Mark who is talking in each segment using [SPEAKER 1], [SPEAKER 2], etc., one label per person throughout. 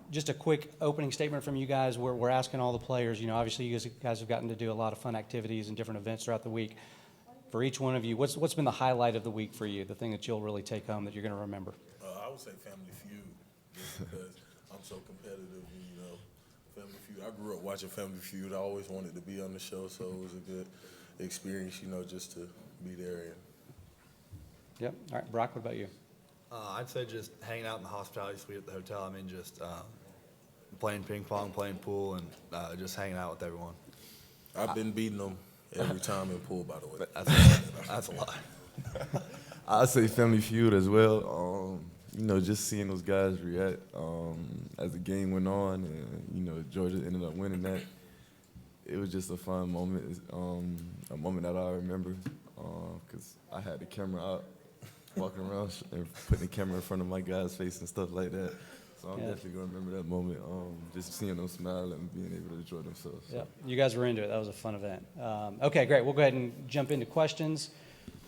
[SPEAKER 1] Just a quick opening statement from you guys. We're asking all the players, obviously you guys have gotten to do a lot of fun activities and different events throughout the week. For each one of you, what's been the highlight of the week for you, the thing that you'll really take home that you're going to remember?
[SPEAKER 2] I would say Family Feud, just because I'm so competitive, Family Feud. I grew up watching Family Feud. I always wanted to be on the show, so it was a good experience, just to be there.
[SPEAKER 1] Yep. All right, Brock, what about you?
[SPEAKER 3] I'd say just hanging out in the hospitality suite at the hotel. Just playing ping pong, playing pool, and just hanging out with everyone.
[SPEAKER 2] I've been beating them every time in pool, by the way.
[SPEAKER 3] That's a lot.
[SPEAKER 4] I'd say Family Feud as well. Just seeing those guys react as the game went on, and Georgia ended up winning that. It was just a fun moment, a moment that I remember, because I had the camera out, walking around and putting the camera in front of my guy's face and stuff like that. So I'm definitely going to remember that moment, just seeing them smile and being able to enjoy themselves. So.
[SPEAKER 1] Yeah, you guys were into it. That was a fun event. Okay, great. We'll go ahead and jump into questions.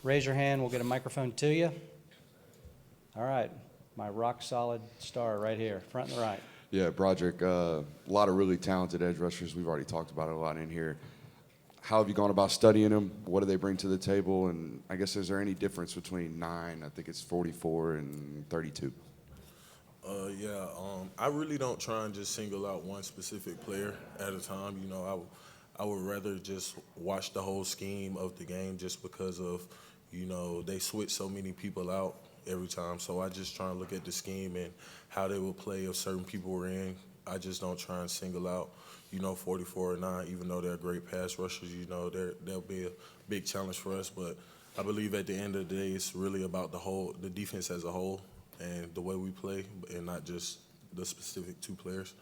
[SPEAKER 1] Raise your hand. We'll get a microphone to you. All right, my rock-solid star right here, front and right.
[SPEAKER 5] Yeah, Broderick, a lot of really talented edge rushers. We've already talked about it a lot in here. How have you gone about studying them? What do they bring to the table? And I guess, is there any difference between 9, I think it's 44, and 32?
[SPEAKER 2] I really don't try and just single out one specific player at a time. I would rather just watch the whole scheme of the game just because of, they switch so many people out every time. So I just try and look at the scheme and how they will play if certain people were in. I just don't try and single out, 44 or 9, even though they're great pass rushers. They'll be a big challenge for us. But I believe at the end of the day, it's really about the defense as a whole and the way we play, and not just the specific 2 players.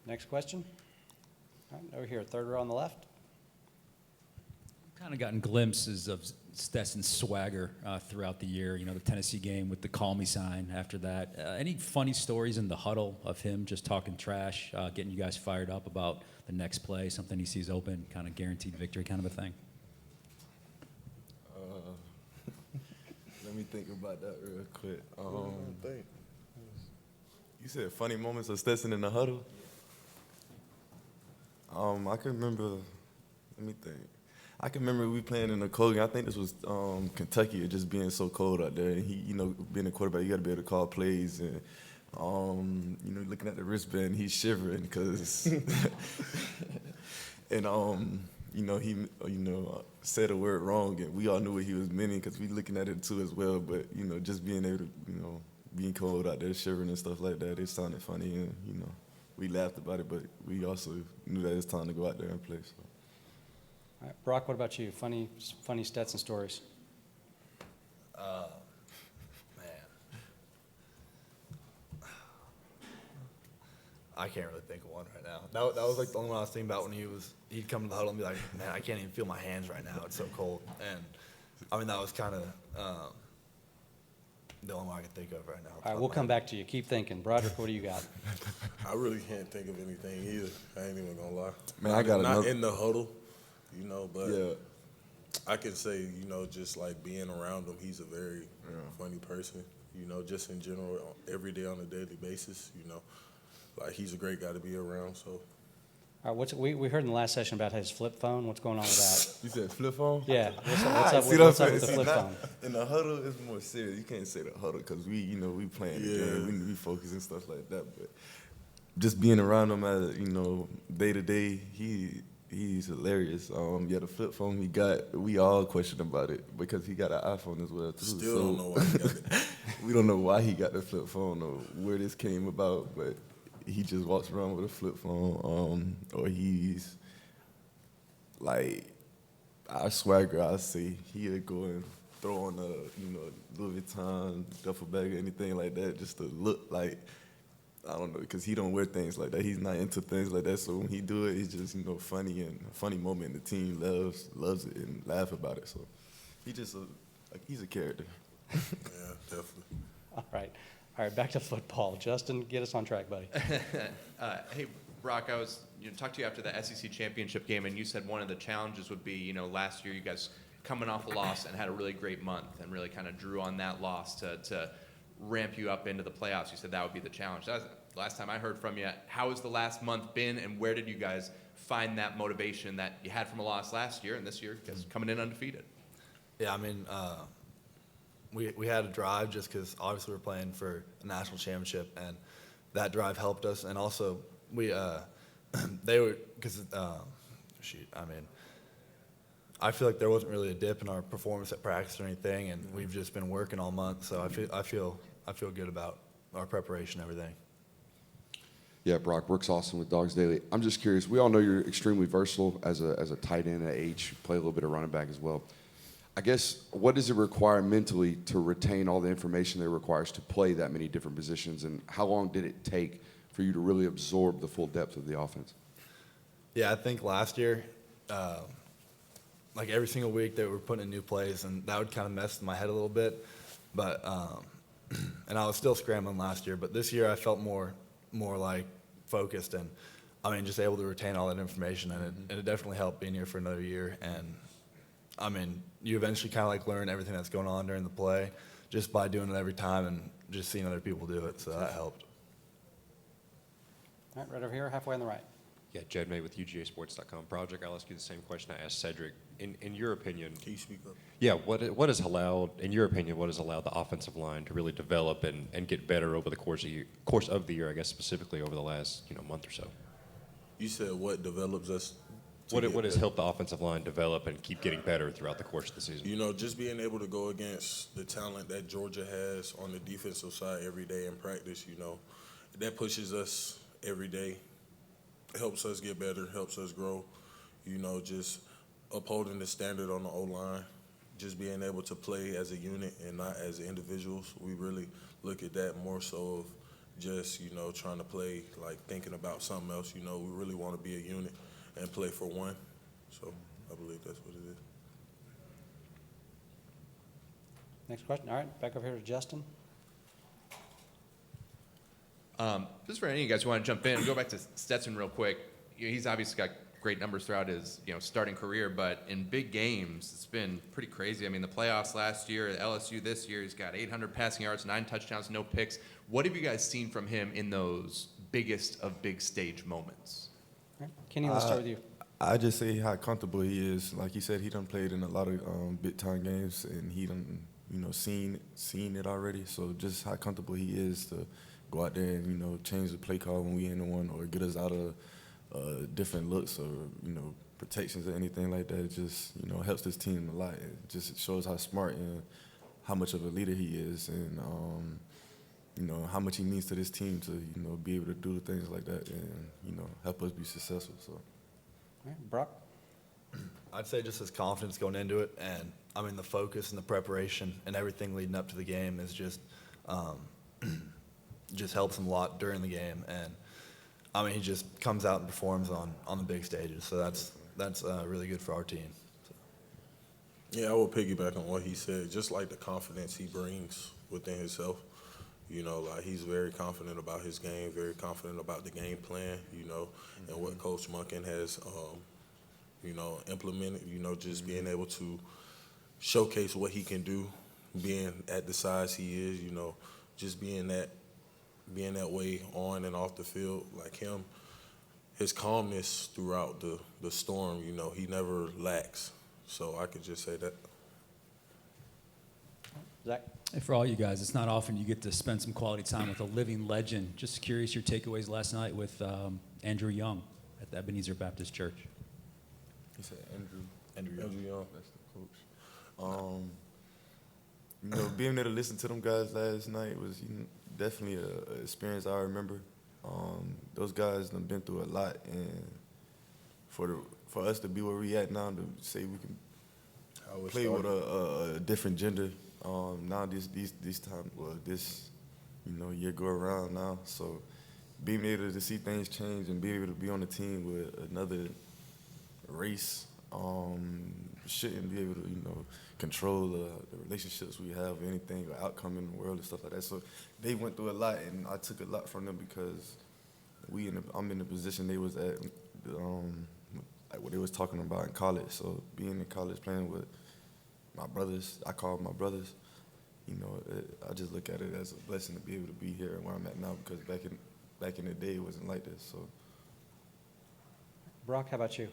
[SPEAKER 1] Next question. All right, over here, third row on the left.
[SPEAKER 6] Kind of gotten glimpses of Stetson's swagger throughout the year. The Tennessee game with the call me sign after that. Any funny stories in the huddle of him just talking trash, getting you guys fired up about the next play, something he sees open, kind of guaranteed victory kind of a thing?
[SPEAKER 4] Let me think about that real quick. You said funny moments of Stetson in the huddle? I can remember, let me think. I can remember we playing in a cold game. I think this was Kentucky, just being so cold out there. And he, being a quarterback, you got to be able to call plays. And, looking at the wristband, he's shivering because, and, he, said a word wrong. And we all knew what he was meaning because we looking at it too as well. But, just being able to, being cold out there, shivering and stuff like that, it sounded funny. And, we laughed about it, but we also knew that it's time to go out there and play. So.
[SPEAKER 1] All right, Brock, what about you? Funny Stetson stories.
[SPEAKER 3] Man. I can't really think of one right now. That was like the only one I was thinking about when he'd come to the huddle and be like, man, I can't even feel my hands right now. It's so cold. And, that was kind of the only one I can think of right now.
[SPEAKER 1] All right, we'll come back to you. Keep thinking. Broderick, what do you got?
[SPEAKER 2] I really can't think of anything either. I ain't even going to lie.
[SPEAKER 4] Man, I got
[SPEAKER 2] not in the huddle. But
[SPEAKER 4] yeah.
[SPEAKER 2] I can say, just like being around him, he's a very funny person, just in general, every day on a daily basis, like he's a great guy to be around, so.
[SPEAKER 1] All right, we heard in the last session about his flip phone. What's going on with that?
[SPEAKER 4] You said flip phone?
[SPEAKER 1] Yeah, what's up with the flip phone?
[SPEAKER 4] In the huddle, it's more serious. You can't say the huddle because we playing the game, we focus and stuff like that, but just being around him as, day to day, he's hilarious. The flip phone he got, we all question about it because he got an iPhone as well too.
[SPEAKER 2] Still don't know why he got it.
[SPEAKER 4] We don't know why he got the flip phone or where this came about, but he just walks around with a flip phone. Or he's like our swagger. I say he'll go and throw on a Louis Vuitton duffel bag or anything like that just to look like. I don't know, because he don't wear things like that. He's not into things like that. So when he do it, it's just, funny and a funny moment. The team loves it and laugh about it. So he's a character.
[SPEAKER 2] Yeah, definitely.
[SPEAKER 1] All right, back to football. Justin, get us on track, buddy.
[SPEAKER 7] Hey, Brock, I was talked to you after the SEC championship game, and you said one of the challenges would be, last year you guys coming off a loss and had a really great month and really kind of drew on that loss to ramp you up into the playoffs? You said that would be the challenge. That was the last time I heard from you. How has the last month been, and where did you guys find that motivation that you had from a loss last year and this year, because coming in undefeated?
[SPEAKER 3] Yeah, I mean, we had a drive just because obviously we're playing for a national championship, and that drive helped us. And also, they were, because, I mean, I feel like there wasn't really a dip in our performance at practice or anything, and we've just been working all month. So I feel good about our preparation and everything.
[SPEAKER 5] Yeah, Brock, Brooks Austin with Dogs Daily. I'm just curious. We all know you're extremely versatile as a tight end at H. You play a little bit of running back as well. I guess, what does it require mentally to retain all the information that it requires to play that many different positions, and how long did it take for you to really absorb the full depth of the offense?
[SPEAKER 3] Yeah, I think last year, like every single week they were putting in new plays, and that would kind of mess with my head a little bit. But and I was still scrambling last year, but this year I felt more like focused, and I mean just able to retain all that information, and it definitely helped being here for another year. And I mean, you eventually kind of like learn everything that's going on during the play just by doing it every time and just seeing other people do it. So that helped.
[SPEAKER 1] All right, right over here, halfway on the right.
[SPEAKER 8] Yeah, Jed May with UGAsports.com. Broderick, I'll ask you the same question I asked Cedric. In your opinion,
[SPEAKER 2] Can you speak up?
[SPEAKER 8] yeah, what has allowed, in your opinion, what has allowed the offensive line to really develop and get better over the course of the year, I guess specifically over the last month or so?
[SPEAKER 2] You said what develops us?
[SPEAKER 8] What has helped the offensive line develop and keep getting better throughout the course of the season?
[SPEAKER 2] You know, just being able to go against the talent that Georgia has on the defensive side every day in practice, that pushes us every day, helps us get better, helps us grow, just upholding the standard on the O-line, just being able to play as a unit and not as individuals. We really look at that more so of just, trying to play, like thinking about something else. We really want to be a unit and play for one. So I believe that's what it is.
[SPEAKER 1] Next question. All right, back over here to Justin.
[SPEAKER 7] Just for any of you guys who want to jump in, go back to Stetson real quick. He's obviously got great numbers throughout his starting career, but in big games, it's been pretty crazy. I mean, the playoffs last year, at LSU this year, he's got 800 passing yards, 9 touchdowns, no picks. What have you guys seen from him in those biggest of big stage moments?
[SPEAKER 1] All right. Kenny, let's start with you.
[SPEAKER 4] I just say how comfortable he is. Like you said, he done played in a lot of big time games, and he done seen it already. So just how comfortable he is to go out there and change the play call when we in the one, or get us out of different looks or protections or anything like that. It just helps this team a lot. It just shows how smart and how much of a leader he is, and how much he means to this team to be able to do things like that and help us be successful. So.
[SPEAKER 1] All right, Brock.
[SPEAKER 3] I'd say just his confidence going into it, and I mean the focus and the preparation and everything leading up to the game is just helps him a lot during the game. And I mean he just comes out and performs on the big stages, so that's really good for our team. So.
[SPEAKER 2] Yeah, I will piggyback on what he said. Just like the confidence he brings within himself. Like he's very confident about his game, very confident about the game plan, and what Coach Monken has, implemented, just being able to showcase what he can do, being at the size he is, just being that way on and off the field. Like him, his calmness throughout the storm, he never lacks. So I could just say that.
[SPEAKER 1] Zach.
[SPEAKER 6] Hey, for all you guys, it's not often you get to spend some quality time with a living legend. Just curious your takeaways last night with Andrew Young at the Ebenezer Baptist Church.
[SPEAKER 4] He said
[SPEAKER 2] Andrew Young.
[SPEAKER 4] That's the coach. Being able to listen to them guys last night was definitely an experience I remember. Those guys done been through a lot, and for us to be where we at now, to say we can play with a different gender. Now this time, this year go around now. So being able to see things change and being able to be on the team with another race shouldn't be able to control the relationships we have, or anything, or outcome in the world and stuff like that. So they went through a lot, and I took a lot from them because I'm in the position they was at, like what they was talking about in college. So being in college playing with my brothers, I call them my brothers, I just look at it as a blessing to be able to be here where I'm at now because back in the day it wasn't like this. So.
[SPEAKER 1] Brock, how about you?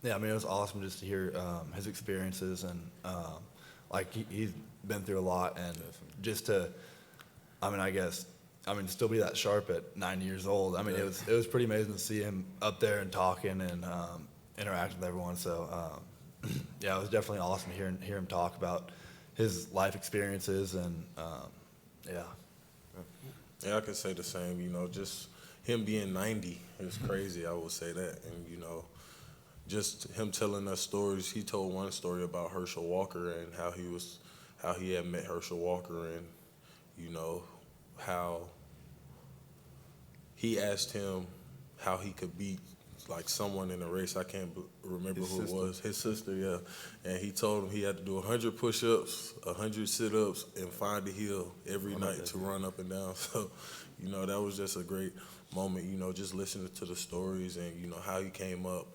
[SPEAKER 3] Yeah, I mean, it was awesome just to hear his experiences and like he's been through a lot, and just to, still be that sharp at 9 years old. I mean,
[SPEAKER 2] Yeah.
[SPEAKER 3] it was pretty amazing to see him up there and talking and interacting with everyone. So yeah, it was definitely awesome to hear him talk about his life experiences and yeah.
[SPEAKER 2] Yeah, I could say the same. Just him being 90 is crazy. I would say that, and just him telling us stories. He told one story about Herschel Walker and how he had met Herschel Walker, and how he asked him how he could beat like someone in a race. I can't remember who it was. His sister, yeah. And he told him he had to do 100 push-ups, 100 sit-ups, and find a hill every night to run up and down. So, that was just a great moment, just listening to the stories and, how he came up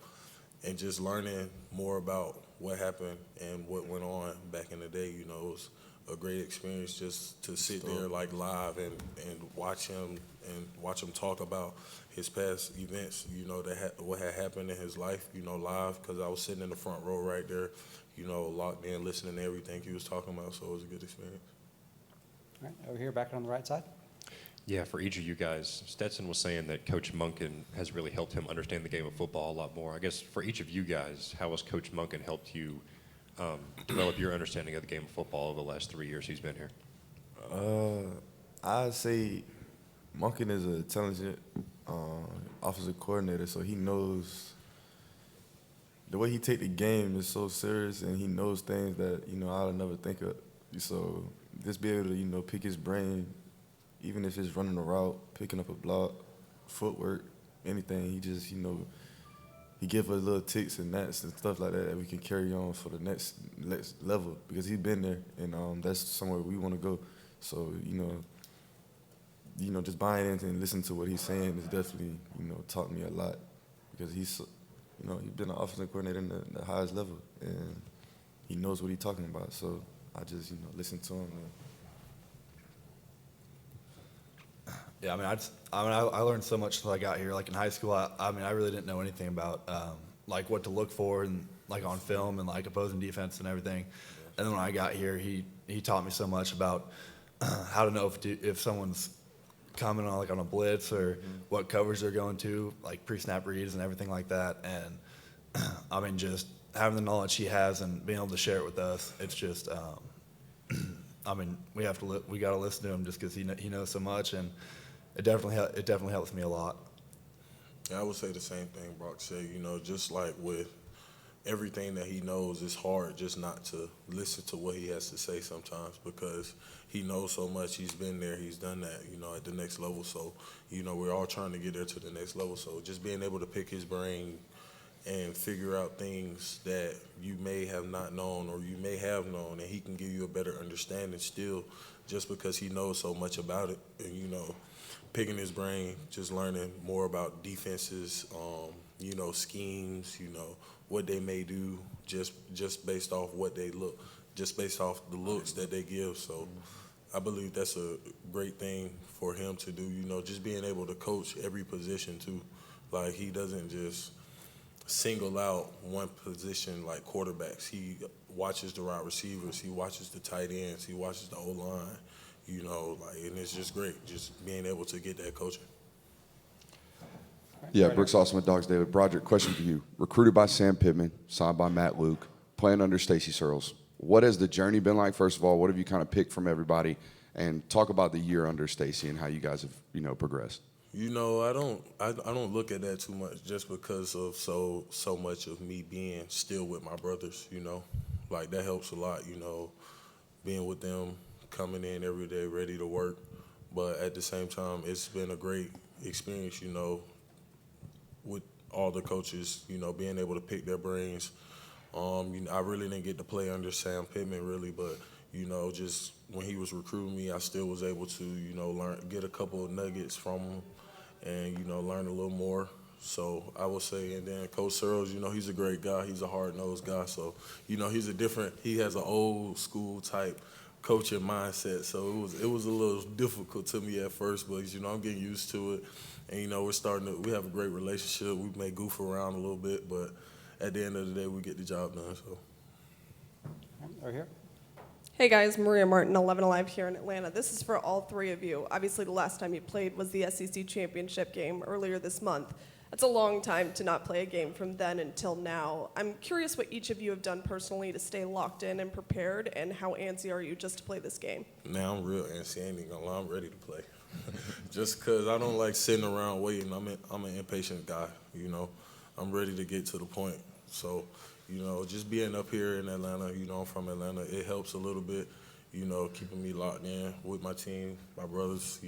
[SPEAKER 2] and just learning more about what happened and what went on back in the day. It was a great experience just to sit there like live and watch him talk about his past events, what had happened in his life, live, because I was sitting in the front row right there, locked in, listening to everything he was talking about, so it was a good experience.
[SPEAKER 1] All right, over here, back on the right side.
[SPEAKER 8] Yeah, for each of you guys, Stetson was saying that Coach Monken has really helped him understand the game of football a lot more. I guess for each of you guys, how has Coach Monken helped you develop your understanding of the game of football over the last 3 years he's been here?
[SPEAKER 4] I'd say Monken is a talented offensive coordinator, so he knows the way he take the game is so serious, and he knows things that I'll never think of. So just be able to pick his brain, even if it's running a route, picking up a block, footwork, anything. He just he give us little ticks and nats and stuff like that we can carry on for the next level because he's been there, and that's somewhere we want to go. So just buying into and listening to what he's saying is definitely, taught me a lot because he's been an offensive coordinator in the highest level, and he knows what he's talking about. So I just, listen to him.
[SPEAKER 3] Yeah, I learned so much until I got here. Like in high school, I really didn't know anything about like what to look for and like on film and like opposing defense and everything. And then when I got here, he taught me so much about how to know if someone's coming on a blitz or what coverage they're going to, like pre-snap reads and everything like that. And just having the knowledge he has and being able to share it with us, it's just we got to listen to him just because he knows so much, and it definitely helps me a lot.
[SPEAKER 2] Yeah, I would say the same thing Brock said. Just like with everything that he knows, it's hard just not to listen to what he has to say sometimes because he knows so much. He's been there. He's done that, at the next level. So, we're all trying to get there to the next level. So just being able to pick his brain and figure out things that you may have not known or you may have known, and he can give you a better understanding still just because he knows so much about it. And, picking his brain, just learning more about defenses, schemes, what they may do just based off what they look, just based off the looks that they give. So I believe that's a great thing for him to do, just being able to coach every position too. Like he doesn't just single out one position like quarterbacks. He watches the wide receivers, he watches the tight ends, he watches the O-line, and it's just great just being able to get that coaching.
[SPEAKER 5] Yeah, Brooks Austin with Dogs Daily. Broderick, question for you. Recruited by Sam Pittman, signed by Matt Luke, playing under Stacey Searles. What has the journey been like, first of all? What have you kind of picked from everybody? And talk about the year under Stacey and how you guys have, progressed.
[SPEAKER 2] I don't look at that too much just because of so much of me being still with my brothers, Like that helps a lot, being with them, coming in every day ready to work. But at the same time, it's been a great experience, with all the coaches, being able to pick their brains. I really didn't get to play under Sam Pittman really, but, just when he was recruiting me, I still was able to, get a couple of nuggets from him and, learn a little more. So I would say, and then Coach Searles, he's a great guy. He's a hard-nosed guy. So, he has an old school type coaching mindset. So it was a little difficult to me at first, but I'm getting used to it. And we have a great relationship. We may goof around a little bit, but at the end of the day, we get the job done. So.
[SPEAKER 1] Right here.
[SPEAKER 9] Hey guys, Maria Martin, 11 Alive here in Atlanta. This is for all three of you. Obviously, the last time you played was the SEC championship game earlier this month. That's a long time to not play a game from then until now. I'm curious what each of you have done personally to stay locked in and prepared, and how antsy are you just to play this game?
[SPEAKER 2] Now I'm real antsy. I ain't even gonna lie, I'm ready to play. Just because I don't like sitting around waiting. I'm an impatient guy. I'm ready to get to the point. So. Just being up here in Atlanta, I'm from Atlanta, it helps a little bit, keeping me locked in with my team, my brothers,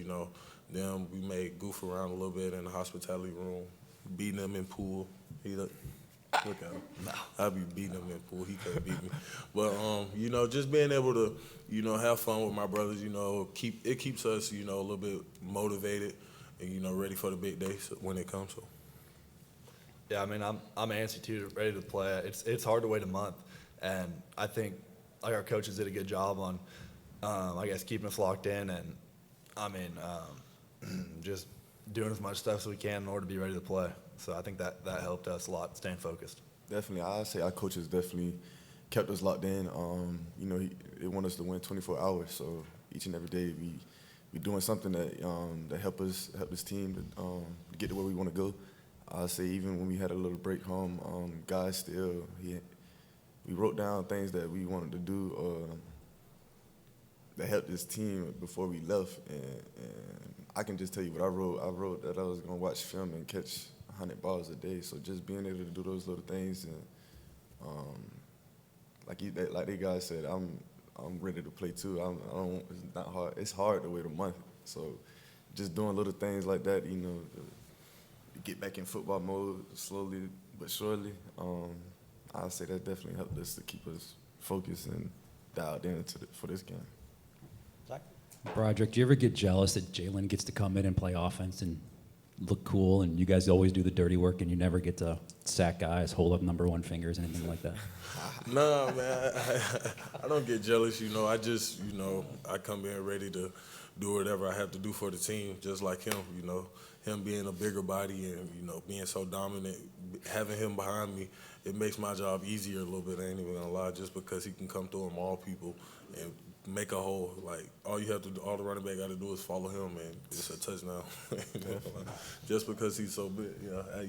[SPEAKER 2] them. We may goof around a little bit in the hospitality room, beating them in pool. Look at him. I be beating him in pool. He can't beat me. But, just being able to, have fun with my brothers, it keeps us, a little bit motivated and, ready for the big day when it comes. So.
[SPEAKER 3] Yeah, I mean, I'm antsy too, ready to play. It's hard to wait a month, and I think our coaches did a good job on, I guess, keeping us locked in, and I mean, just doing as much stuff as we can in order to be ready to play. So I think that helped us a lot, staying focused.
[SPEAKER 4] Definitely, I'd say our coaches definitely kept us locked in. They want us to win 24 hours, so each and every day we doing something that help this team to get to where we want to go. I say even when we had a little break home, guys still, we wrote down things that we wanted to do that helped this team before we left. And I can just tell you what I wrote. I wrote that I was going to watch film and catch 100 balls a day. So just being able to do those little things, and like the guys said, I'm ready to play too. It's not hard. It's hard to wait a month. So just doing little things like that, get back in football mode slowly but surely. I'd say that definitely helped us to keep us focused and dialed in for this game.
[SPEAKER 1] Zach?
[SPEAKER 6] Broderick, do you ever get jealous that Jalen gets to come in and play offense and look cool, and you guys always do the dirty work, and you never get to sack guys, hold up number one fingers, anything like that?
[SPEAKER 2] Nah, man, I don't get jealous. I just, I come in ready to do whatever I have to do for the team, just like him. Him being a bigger body and being so dominant, having him behind me, it makes my job easier a little bit. I ain't even gonna lie, just because he can come through and maul people and make a hole. Like all the running back got to do is follow him, and it's a touchdown. Just because he's so big,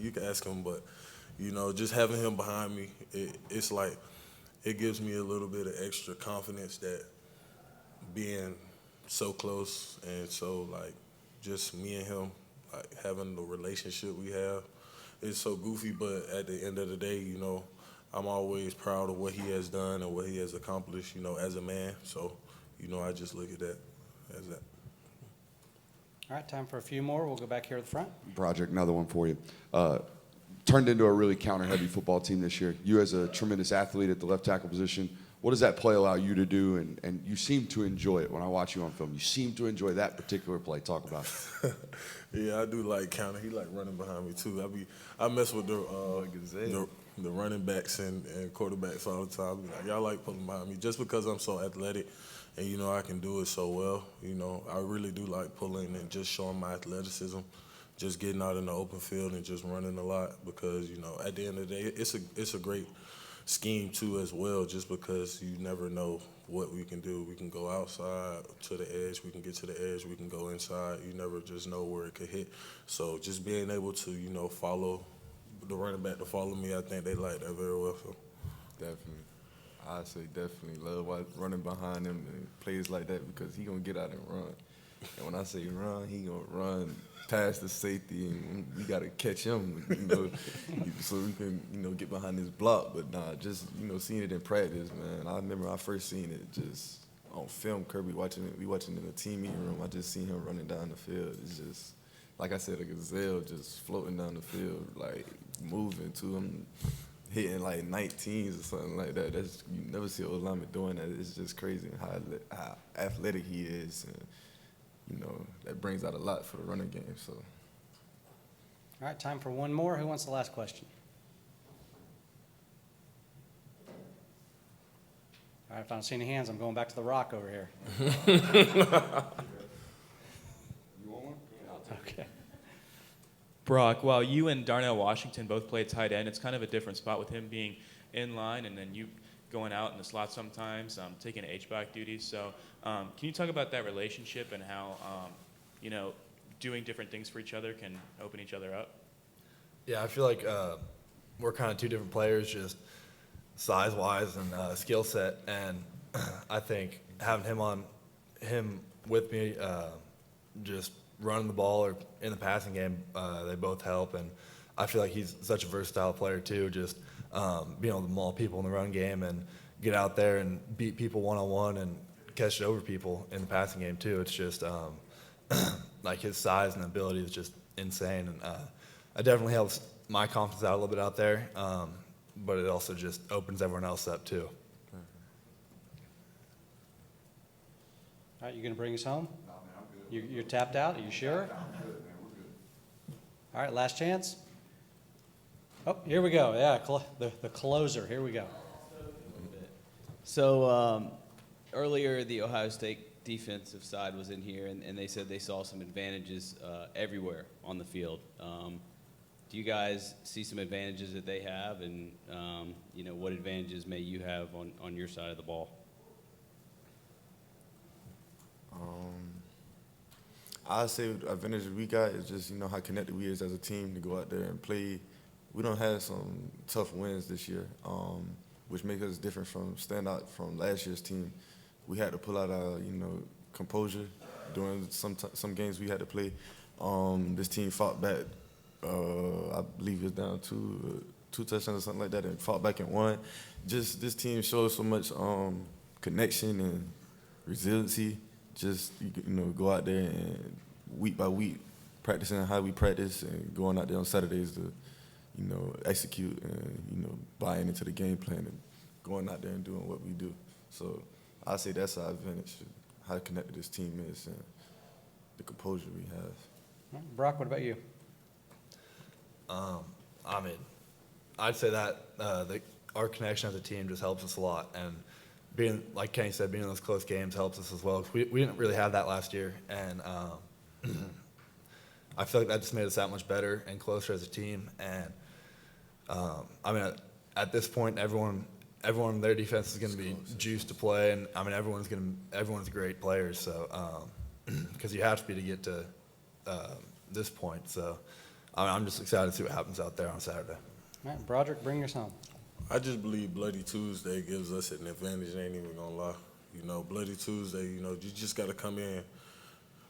[SPEAKER 2] you can ask him, but just having him behind me, it's like it gives me a little bit of extra confidence that being so close and so like just me and him. Like having the relationship we have, it's so goofy, but at the end of the day, I'm always proud of what he has done and what he has accomplished, as a man. So, I just look at that as that.
[SPEAKER 1] All right, time for a few more. We'll go back here at the front.
[SPEAKER 5] Broderick, another one for you. Turned into a really counter-heavy football team this year. You as a tremendous athlete at the left tackle position, what does that play allow you to do? And you seem to enjoy it when I watch you on film. You seem to enjoy that particular play. Talk about it.
[SPEAKER 2] Yeah, I do like counter. He like running behind me too. I mess with the running backs and quarterbacks all the time. Be like, y'all like pulling behind me just because I'm so athletic and I can do it so well. I really do like pulling and just showing my athleticism, just getting out in the open field and just running a lot because at the end of the day it's a great scheme too as well, just because you never know what we can do. We can go outside to the edge, we can get to the edge, we can go inside. You never just know where it could hit. So just being able to, follow the running back to follow me, I think they like that very well. So.
[SPEAKER 4] Definitely. I say definitely love running behind him and plays like that because he gonna get out and run. And when I say run, he gonna run past the safety, and we gotta catch him, so we can, get behind his block. But nah, just seeing it in practice, man. I remember I first seen it just on film. Kirby watching it. We watching it in the team meeting room. I just seen him running down the field. It's just like I said, a gazelle just floating down the field, like moving to him. Hitting like 19s or something like that. You never see old lineman doing that. It's just crazy how athletic he is, and that brings out a lot for the running game. So,
[SPEAKER 1] All right, time for one more. Who wants the last question? All right, if I don't see any hands, I'm going back to the rock over here. Okay.
[SPEAKER 10] Brock, while you and Darnell Washington both play tight end, it's kind of a different spot with him being in line and then you going out in the slot sometimes, taking H-back duties. So can you talk about that relationship and how, doing different things for each other can open each other up?
[SPEAKER 3] Yeah, I feel like we're kind of two different players, just size-wise and skill set. And I think having him with me, just running the ball or in the passing game, they both help. And I feel like he's such a versatile player too, just being able to maul people in the run game and get out there and beat people one-on-one and catch it over people in the passing game too. It's just like his size and ability is just insane. And it definitely helps my confidence out a little bit out there, but it also just opens everyone else up too.
[SPEAKER 1] All right, you going to bring us home? No, man, I'm good. You're tapped out? Are you sure? I'm good, man. We're good. All right, last chance. Oh, here we go. Yeah, the closer. Here we go.
[SPEAKER 11] So earlier, the Ohio State defensive side was in here, and they said they saw some advantages everywhere on the field. Do you guys see some advantages that they have, and what advantages may you have on your side of the ball?
[SPEAKER 4] I'd say the advantage we got is just, how connected we is as a team to go out there and play. We don't have some tough wins this year, which makes us different stand out from last year's team. We had to pull out our, composure during some games we had to play. This team fought back, I believe it's down two touchdowns or something like that, and fought back and won. Just this team shows so much connection and resiliency. Just, go out there and week by week, practicing how we practice and going out there on Saturdays to, execute and, buying into the game plan and going out there and doing what we do. So I say that's our advantage, how connected this team is and the composure we have.
[SPEAKER 1] All right, Brock, what about you?
[SPEAKER 3] I'd say that our connection as a team just helps us a lot. And being, like Kenny said, being in those close games helps us as well. We didn't really have that last year. And I feel like that just made us that much better and closer as a team. And at this point, everyone in their defense is going to be juiced to play, and everyone's great players. So because you have to be to get to this point. So I'm just excited to see what happens out there on Saturday.
[SPEAKER 1] All right, Broderick, bring us home.
[SPEAKER 2] I just believe Bloody Tuesday gives us an advantage. I ain't even gonna lie. Bloody Tuesday. You just got to come in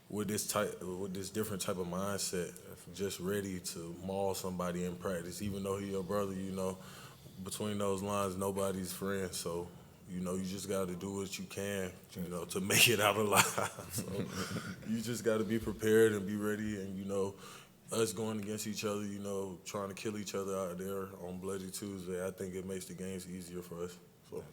[SPEAKER 2] with this different type of mindset, just ready to maul somebody in practice. Even though he's your brother, between those lines, nobody's friend. So, you just got to do what you can, to make it out alive. So, you just got to be prepared and be ready. And us going against each other, trying to kill each other out there on Bloody Tuesday, I think it makes the games easier for us. So.